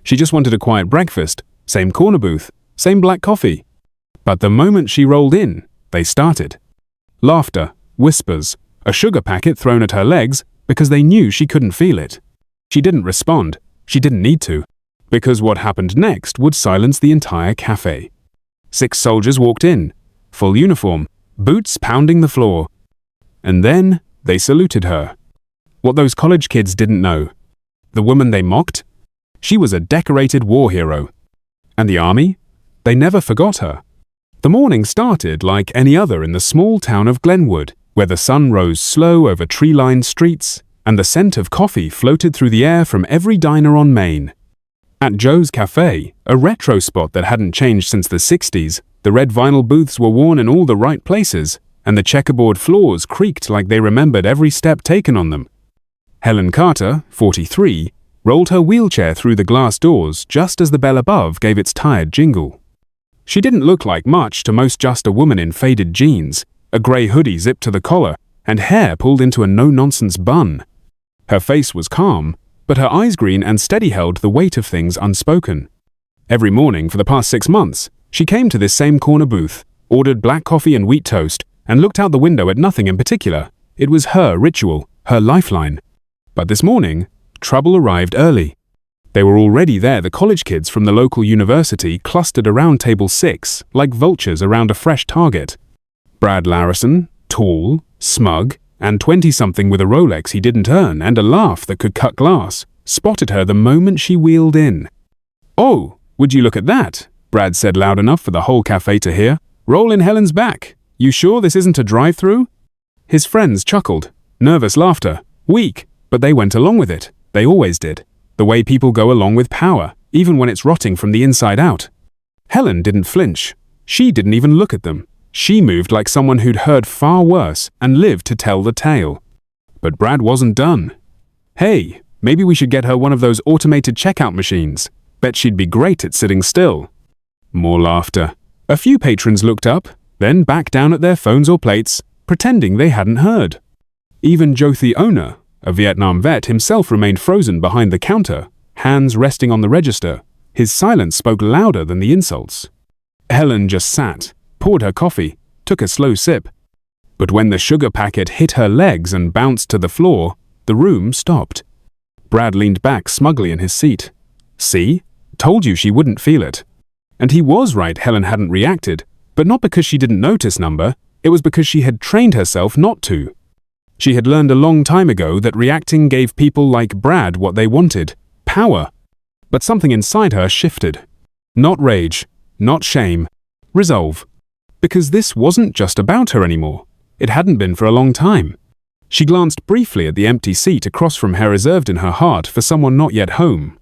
She just wanted a quiet breakfast, same corner booth, same black coffee. But the moment she rolled in, they started. Laughter, whispers, a sugar packet thrown at her legs because they knew she couldn't feel it. She didn't respond. She didn't need to, because what happened next would silence the entire cafe. 6 soldiers walked in, full uniform, boots pounding the floor. And then they saluted her. What those college kids didn't know, the woman they mocked, she was a decorated war hero. And the army? They never forgot her. The morning started like any other in the small town of Glenwood, where the sun rose slow over tree-lined streets, and the scent of coffee floated through the air from every diner on Main. At Joe's Cafe, a retro spot that hadn't changed since the 60s, the red vinyl booths were worn in all the right places, and the checkerboard floors creaked like they remembered every step taken on them. Helen Carter, 43, rolled her wheelchair through the glass doors just as the bell above gave its tired jingle. She didn't look like much to most, just a woman in faded jeans, a grey hoodie zipped to the collar, and hair pulled into a no-nonsense bun. Her face was calm, but her eyes green and steady held the weight of things unspoken. Every morning for the past 6 months, she came to this same corner booth, ordered black coffee and wheat toast, and looked out the window at nothing in particular. It was her ritual, her lifeline. But this morning, trouble arrived early. They were already there, the college kids from the local university clustered around table 6 like vultures around a fresh target. Brad Larison, tall, smug, and 20-something with a Rolex he didn't earn and a laugh that could cut glass, spotted her the moment she wheeled in. "Oh, would you look at that?" Brad said loud enough for the whole cafe to hear. "Roll in Helen's back. You sure this isn't a drive-through?" His friends chuckled. Nervous laughter. Weak, but they went along with it. They always did. The way people go along with power, even when it's rotting from the inside out. Helen didn't flinch. She didn't even look at them. She moved like someone who'd heard far worse and lived to tell the tale. But Brad wasn't done. "Hey, maybe we should get her one of those automated checkout machines. Bet she'd be great at sitting still." More laughter. A few patrons looked up, then back down at their phones or plates, pretending they hadn't heard. Even Jothi Ona, a Vietnam vet, himself remained frozen behind the counter, hands resting on the register. His silence spoke louder than the insults. Helen just sat, poured her coffee, took a slow sip. But when the sugar packet hit her legs and bounced to the floor, the room stopped. Brad leaned back smugly in his seat. "See? Told you she wouldn't feel it." And he was right, Helen hadn't reacted, but not because she didn't notice number, it was because she had trained herself not to. She had learned a long time ago that reacting gave people like Brad what they wanted, power. But something inside her shifted. Not rage, not shame, resolve. Because this wasn't just about her anymore. It hadn't been for a long time. She glanced briefly at the empty seat across from her, reserved in her heart for someone not yet home.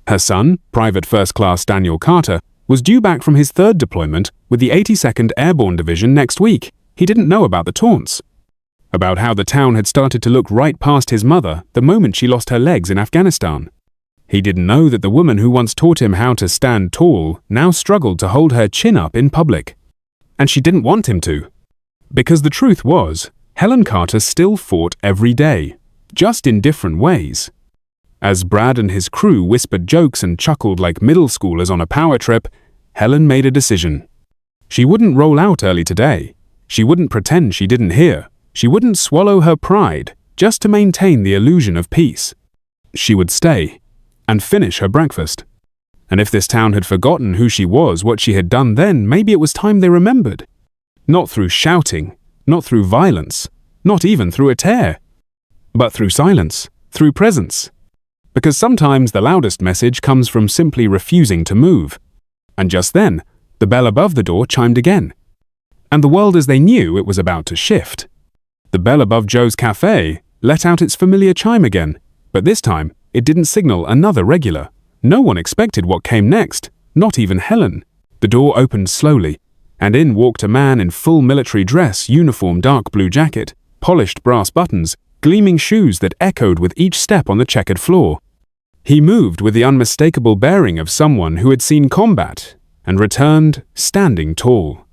Her son, Private First Class Daniel Carter, was due back from his 3rd deployment with the 82nd Airborne Division next week. He didn't know about the taunts. About how the town had started to look right past his mother the moment she lost her legs in Afghanistan. He didn't know that the woman who once taught him how to stand tall now struggled to hold her chin up in public. And she didn't want him to. Because the truth was, Helen Carter still fought every day, just in different ways. As Brad and his crew whispered jokes and chuckled like middle schoolers on a power trip, Helen made a decision. She wouldn't roll out early today. She wouldn't pretend she didn't hear. She wouldn't swallow her pride just to maintain the illusion of peace. She would stay and finish her breakfast. And if this town had forgotten who she was, what she had done then, maybe it was time they remembered. Not through shouting, not through violence, not even through a tear, but through silence, through presence. Because sometimes the loudest message comes from simply refusing to move. And just then, the bell above the door chimed again. And the world as they knew it was about to shift. The bell above Joe's Cafe let out its familiar chime again, but this time it didn't signal another regular. No one expected what came next, not even Helen. The door opened slowly, and in walked a man in full military dress, uniform dark blue jacket, polished brass buttons, gleaming shoes that echoed with each step on the checkered floor. He moved with the unmistakable bearing of someone who had seen combat and returned standing tall.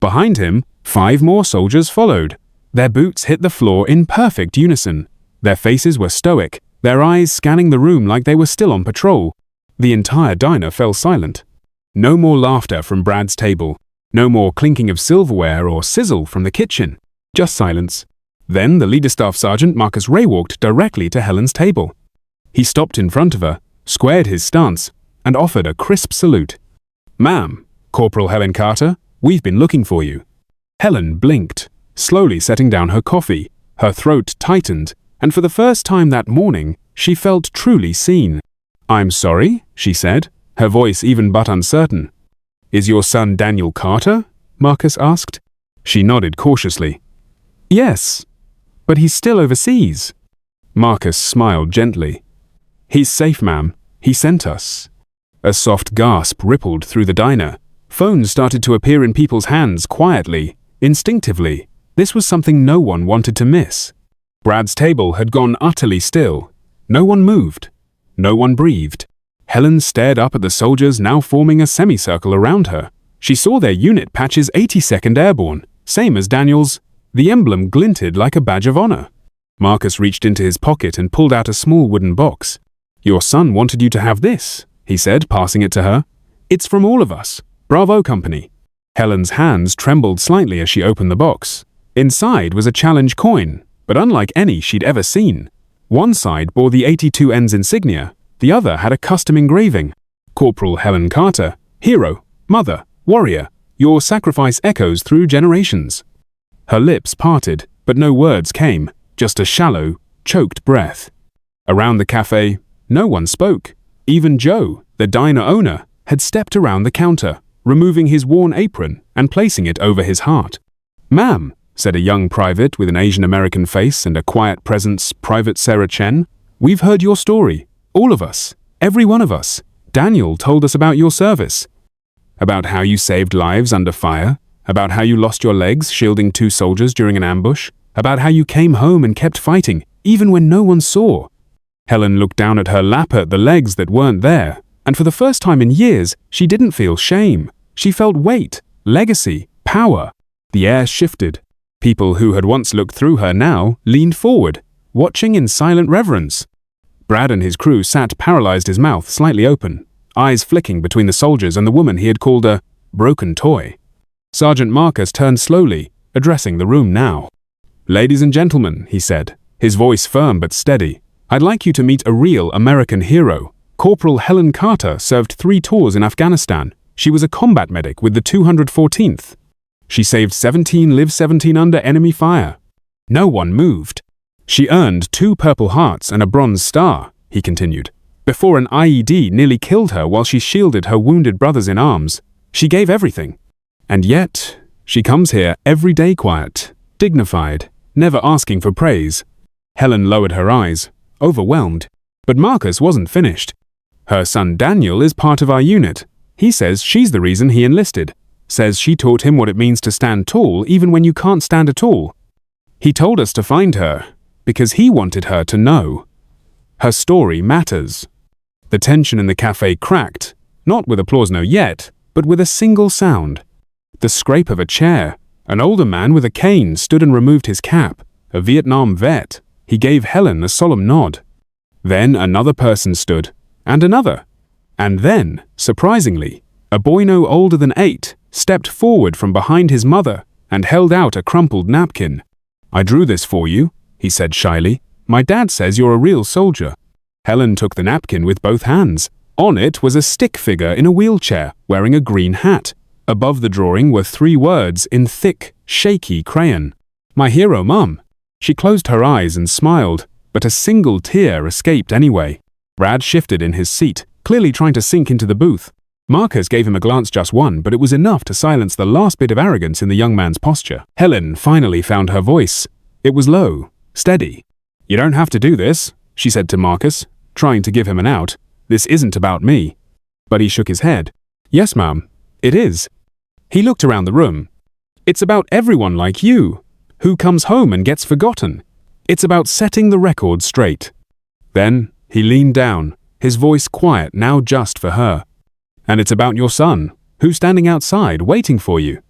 Behind him, 5 more soldiers followed. Their boots hit the floor in perfect unison. Their faces were stoic, their eyes scanning the room like they were still on patrol. The entire diner fell silent. No more laughter from Brad's table. No more clinking of silverware or sizzle from the kitchen. Just silence. Then the leader staff sergeant Marcus Ray walked directly to Helen's table. He stopped in front of her, squared his stance, and offered a crisp salute. "Ma'am, Corporal Helen Carter, we've been looking for you." Helen blinked, slowly setting down her coffee. Her throat tightened, and for the first time that morning, she felt truly seen. "I'm sorry," she said, her voice even but uncertain. "Is your son Daniel Carter?" Marcus asked. She nodded cautiously. "Yes, but he's still overseas." Marcus smiled gently. "He's safe, ma'am. He sent us." A soft gasp rippled through the diner. Phones started to appear in people's hands quietly, instinctively. This was something no one wanted to miss. Brad's table had gone utterly still. No one moved. No one breathed. Helen stared up at the soldiers now forming a semicircle around her. She saw their unit patches 82nd Airborne, same as Daniel's. The emblem glinted like a badge of honor. Marcus reached into his pocket and pulled out a small wooden box. "Your son wanted you to have this," he said, passing it to her. "It's from all of us. Bravo Company." Helen's hands trembled slightly as she opened the box. Inside was a challenge coin, but unlike any she'd ever seen. One side bore the 82N's insignia, the other had a custom engraving. "Corporal Helen Carter, hero, mother, warrior, your sacrifice echoes through generations." Her lips parted, but no words came, just a shallow, choked breath. Around the cafe, no one spoke. Even Joe, the diner owner, had stepped around the counter, removing his worn apron and placing it over his heart. "Ma'am," said a young private with an Asian-American face and a quiet presence, Private Sarah Chen, "we've heard your story. All of us. Every one of us. Daniel told us about your service. About how you saved lives under fire. About how you lost your legs shielding 2 soldiers during an ambush. About how you came home and kept fighting, even when no one saw." Helen looked down at her lap at the legs that weren't there, and for the first time in years, she didn't feel shame. She felt weight, legacy, power. The air shifted. People who had once looked through her now leaned forward, watching in silent reverence. Brad and his crew sat paralyzed, his mouth slightly open, eyes flicking between the soldiers and the woman he had called a broken toy. Sergeant Marcus turned slowly, addressing the room now. "Ladies and gentlemen," he said, his voice firm but steady, "I'd like you to meet a real American hero. Corporal Helen Carter served 3 tours in Afghanistan. She was a combat medic with the 214th. She saved 17 live 17 under enemy fire." No one moved. "She earned 2 Purple Hearts and a Bronze Star," he continued, "before an IED nearly killed her while she shielded her wounded brothers in arms. She gave everything. And yet, she comes here every day quiet, dignified, never asking for praise." Helen lowered her eyes, overwhelmed. But Marcus wasn't finished. "Her son Daniel is part of our unit. He says she's the reason he enlisted. Says she taught him what it means to stand tall even when you can't stand at all. He told us to find her, because he wanted her to know. Her story matters." The tension in the cafe cracked, not with applause no yet, but with a single sound. The scrape of a chair. An older man with a cane stood and removed his cap, a Vietnam vet. He gave Helen a solemn nod. Then another person stood, and another. And then, surprisingly, a boy no older than 8 stepped forward from behind his mother and held out a crumpled napkin. "I drew this for you," he said shyly. "My dad says you're a real soldier." Helen took the napkin with both hands. On it was a stick figure in a wheelchair, wearing a green hat. Above the drawing were 3 words in thick, shaky crayon. "My hero, Mum." She closed her eyes and smiled, but a single tear escaped anyway. Brad shifted in his seat, clearly trying to sink into the booth. Marcus gave him a glance, just one, but it was enough to silence the last bit of arrogance in the young man's posture. Helen finally found her voice. It was low, steady. "You don't have to do this," she said to Marcus, trying to give him an out. "This isn't about me." But he shook his head. "Yes, ma'am, it is." He looked around the room. "It's about everyone like you, who comes home and gets forgotten. It's about setting the record straight." Then he leaned down, his voice quiet now just for her. "And it's about your son, who's standing outside waiting for you."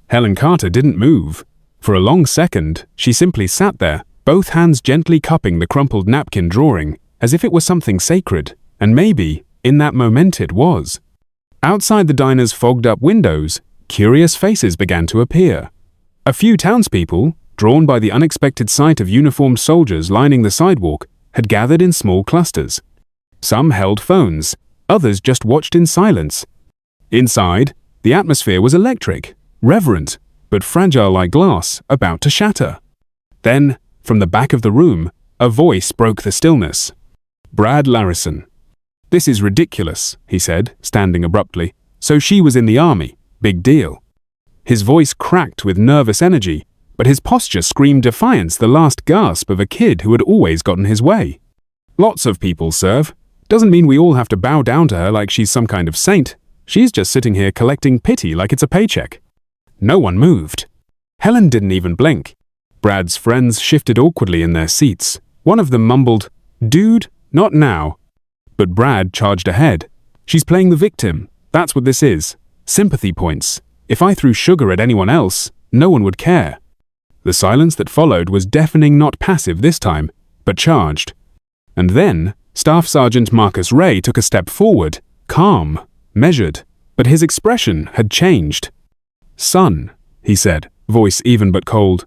Helen Carter didn't move. For a long second, she simply sat there, both hands gently cupping the crumpled napkin drawing, as if it were something sacred, and maybe, In that moment it was. Outside the diner's fogged-up windows, curious faces began to appear. A few townspeople, drawn by the unexpected sight of uniformed soldiers lining the sidewalk, had gathered in small clusters. Some held phones, others just watched in silence. Inside, the atmosphere was electric, reverent, but fragile like glass, about to shatter. Then, from the back of the room, a voice broke the stillness. "Brad Larison." "This is ridiculous," he said, standing abruptly. "So she was in the army. Big deal." His voice cracked with nervous energy, but his posture screamed defiance, the last gasp of a kid who had always gotten his way. "Lots of people serve. Doesn't mean we all have to bow down to her like she's some kind of saint. She's just sitting here collecting pity like it's a paycheck." No one moved. Helen didn't even blink. Brad's friends shifted awkwardly in their seats. One of them mumbled, "Dude, not now." But Brad charged ahead. "She's playing the victim. That's what this is. Sympathy points. If I threw sugar at anyone else, no one would care." The silence that followed was deafening, not passive this time, but charged. And then, Staff Sergeant Marcus Ray took a step forward, calm, measured, but his expression had changed. "Son," he said, voice even but cold,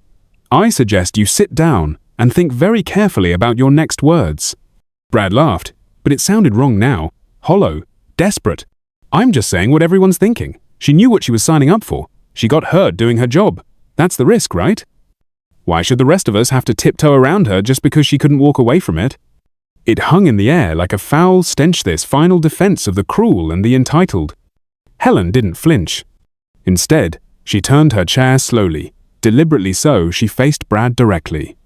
"I suggest you sit down and think very carefully about your next words." Brad laughed, but it sounded wrong now, hollow, desperate. "I'm just saying what everyone's thinking. She knew what she was signing up for. She got hurt doing her job. That's the risk, right? Why should the rest of us have to tiptoe around her just because she couldn't walk away from it?" It hung in the air like a foul stench, this final defense of the cruel and the entitled. Helen didn't flinch. Instead, she turned her chair slowly. Deliberately so, she faced Brad directly.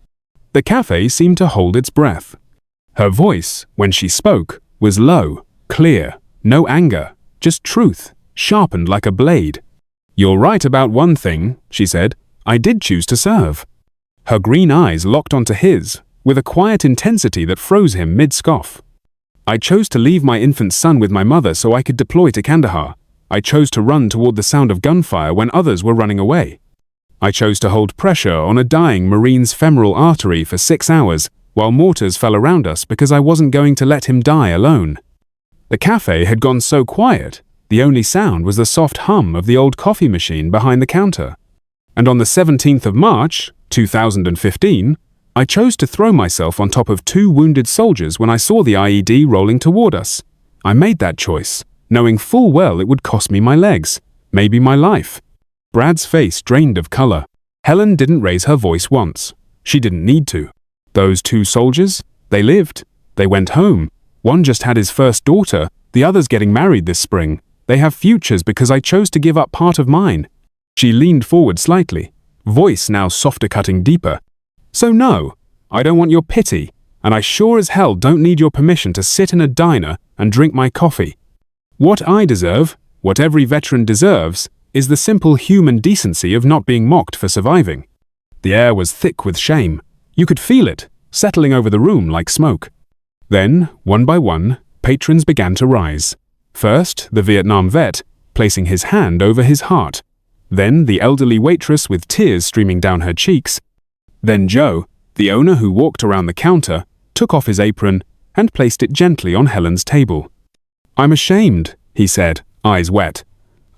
The cafe seemed to hold its breath. Her voice, when she spoke, was low, clear, no anger, just truth, sharpened like a blade. "You're right about one thing," she said. "I did choose to serve." Her green eyes locked onto his, with a quiet intensity that froze him mid-scoff. "I chose to leave my infant son with my mother so I could deploy to Kandahar. I chose to run toward the sound of gunfire when others were running away. I chose to hold pressure on a dying Marine's femoral artery for 6 hours while mortars fell around us because I wasn't going to let him die alone." The cafe had gone so quiet, the only sound was the soft hum of the old coffee machine behind the counter. "And on the 17th of March, 2015, I chose to throw myself on top of 2 wounded soldiers when I saw the IED rolling toward us. I made that choice, knowing full well it would cost me my legs, maybe my life." Brad's face drained of color. Helen didn't raise her voice once. She didn't need to. Those 2 soldiers, they lived. They went home. One just had his first daughter, the other's getting married this spring. They have futures because I chose to give up part of mine. She leaned forward slightly, voice now softer, cutting deeper. "So no, I don't want your pity, and I sure as hell don't need your permission to sit in a diner and drink my coffee. What I deserve, what every veteran deserves, is the simple human decency of not being mocked for surviving." The air was thick with shame. You could feel it, settling over the room like smoke. Then, one by one, patrons began to rise. First, the Vietnam vet, placing his hand over his heart. Then the elderly waitress with tears streaming down her cheeks. Then Joe, the owner who walked around the counter, took off his apron and placed it gently on Helen's table. "I'm ashamed," he said, eyes wet.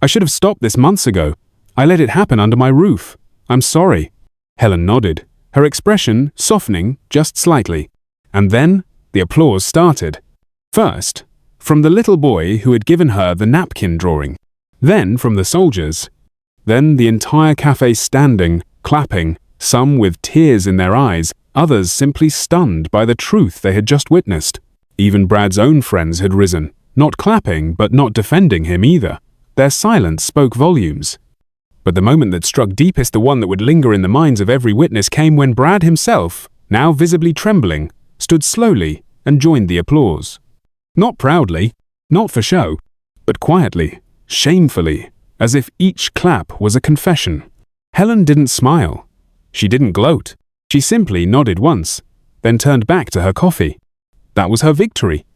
"I should have stopped this months ago. I let it happen under my roof. I'm sorry." Helen nodded, her expression softening just slightly. And then the applause started. First, from the little boy who had given her the napkin drawing. Then from the soldiers. Then the entire cafe standing, clapping, some with tears in their eyes, others simply stunned by the truth they had just witnessed. Even Brad's own friends had risen, not clapping but not defending him either. Their silence spoke volumes. But the moment that struck deepest, the one that would linger in the minds of every witness, came when Brad himself, now visibly trembling, stood slowly and joined the applause. Not proudly, not for show, but quietly, shamefully, as if each clap was a confession. Helen didn't smile. She didn't gloat. She simply nodded once, then turned back to her coffee. That was her victory.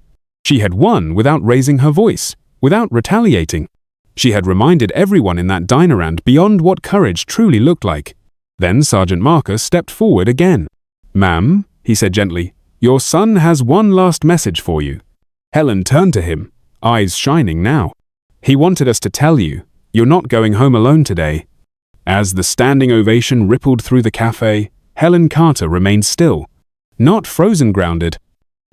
She had won without raising her voice, without retaliating. She had reminded everyone in that diner and beyond what courage truly looked like. Then Sergeant Marcus stepped forward again. "Ma'am," he said gently, "your son has one last message for you." Helen turned to him, eyes shining now. "He wanted us to tell you, you're not going home alone today." As the standing ovation rippled through the cafe, Helen Carter remained still, not frozen grounded.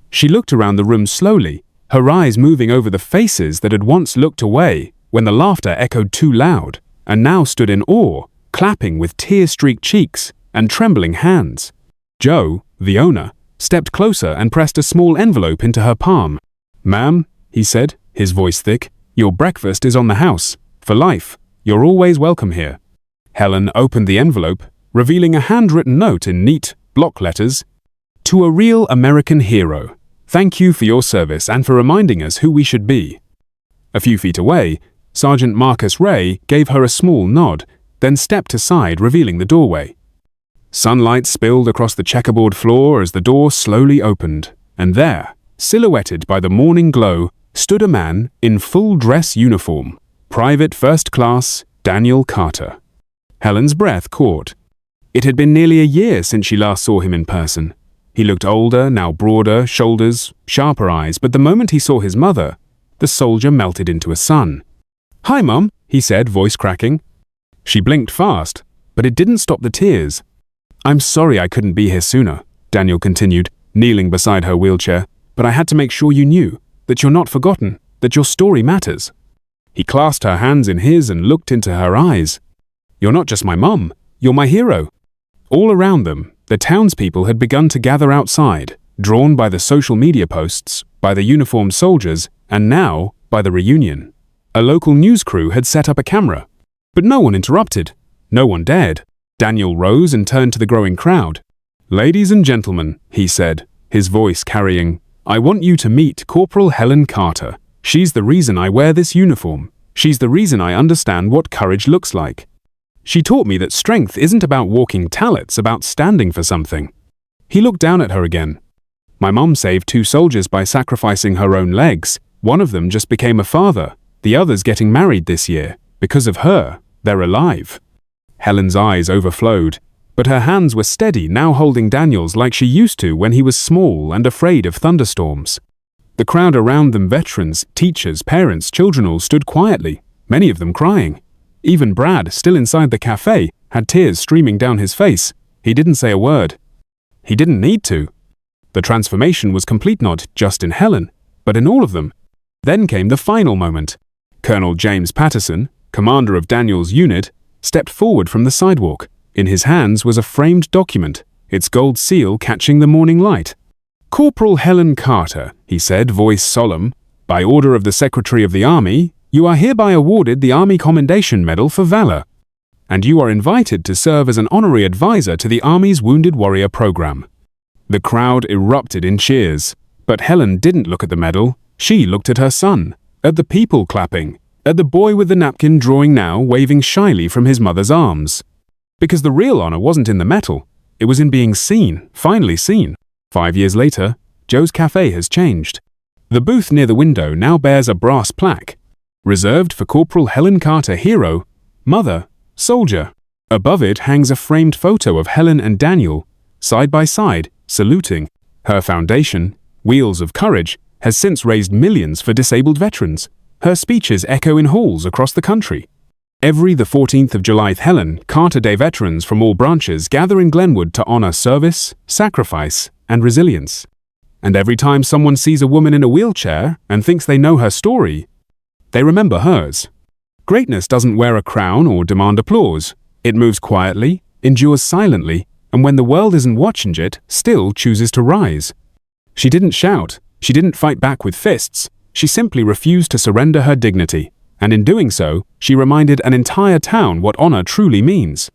She looked around the room slowly, her eyes moving over the faces that had once looked away when the laughter echoed too loud, and now stood in awe, clapping with tear-streaked cheeks and trembling hands. Joe, the owner, stepped closer and pressed a small envelope into her palm. "Ma'am," he said, his voice thick, "your breakfast is on the house. For life. You're always welcome here." Helen opened the envelope, revealing a handwritten note in neat, block letters. "To a real American hero. Thank you for your service and for reminding us who we should be." A few feet away, Sergeant Marcus Ray gave her a small nod, then stepped aside, revealing the doorway. Sunlight spilled across the checkerboard floor as the door slowly opened, and there, silhouetted by the morning glow, stood a man in full dress uniform, Private First Class Daniel Carter. Helen's breath caught. It had been nearly a year since she last saw him in person. He looked older, now broader shoulders, sharper eyes, but the moment he saw his mother, the soldier melted into a sun. "Hi, Mum," he said, voice cracking. She blinked fast, but it didn't stop the tears. "I'm sorry I couldn't be here sooner," Daniel continued, kneeling beside her wheelchair, "but I had to make sure you knew, that you're not forgotten, that your story matters." He clasped her hands in his and looked into her eyes. "You're not just my mum, you're my hero." All around them, the townspeople had begun to gather outside, drawn by the social media posts, by the uniformed soldiers, and now by the reunion. A local news crew had set up a camera, but no one interrupted. No one dared. Daniel rose and turned to the growing crowd. "Ladies and gentlemen," he said, his voice carrying, "I want you to meet Corporal Helen Carter. She's the reason I wear this uniform. She's the reason I understand what courage looks like. She taught me that strength isn't about walking tall, it's about standing for something." He looked down at her again. "My mom saved 2 soldiers by sacrificing her own legs. One of them just became a father. The other's getting married this year. Because of her, they're alive." Helen's eyes overflowed, but her hands were steady, now holding Daniel's like she used to when he was small and afraid of thunderstorms. The crowd around them, veterans, teachers, parents, children, all stood quietly, many of them crying. Even Brad, still inside the cafe, had tears streaming down his face. He didn't say a word. He didn't need to. The transformation was complete, not just in Helen, but in all of them. Then came the final moment. Colonel James Patterson, commander of Daniel's unit, stepped forward from the sidewalk. In his hands was a framed document, its gold seal catching the morning light. "Corporal Helen Carter," he said, voice solemn, "by order of the Secretary of the Army, you are hereby awarded the Army Commendation Medal for Valor, and you are invited to serve as an honorary advisor to the Army's Wounded Warrior Program." The crowd erupted in cheers, but Helen didn't look at the medal. She looked at her son, at the people clapping, at the boy with the napkin drawing now, waving shyly from his mother's arms. Because the real honor wasn't in the medal, it was in being seen, finally seen. 5 years later, Joe's Cafe has changed. The booth near the window now bears a brass plaque, reserved for Corporal Helen Carter, hero, mother, soldier. Above it hangs a framed photo of Helen and Daniel, side by side, saluting. Her foundation, Wheels of Courage, has since raised millions for disabled veterans. Her speeches echo in halls across the country. Every the 14th of July, Helen Carter Day veterans from all branches gather in Glenwood to honor service, sacrifice, and resilience. And every time someone sees a woman in a wheelchair and thinks they know her story, they remember hers. Greatness doesn't wear a crown or demand applause. It moves quietly, endures silently, and when the world isn't watching it, still chooses to rise. She didn't shout. She didn't fight back with fists. She simply refused to surrender her dignity. And in doing so, she reminded an entire town what honor truly means.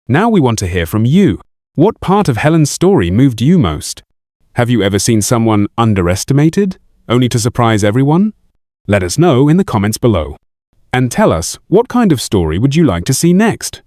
Now we want to hear from you. What part of Helen's story moved you most? Have you ever seen someone underestimated, only to surprise everyone? Let us know in the comments below. And tell us, what kind of story would you like to see next?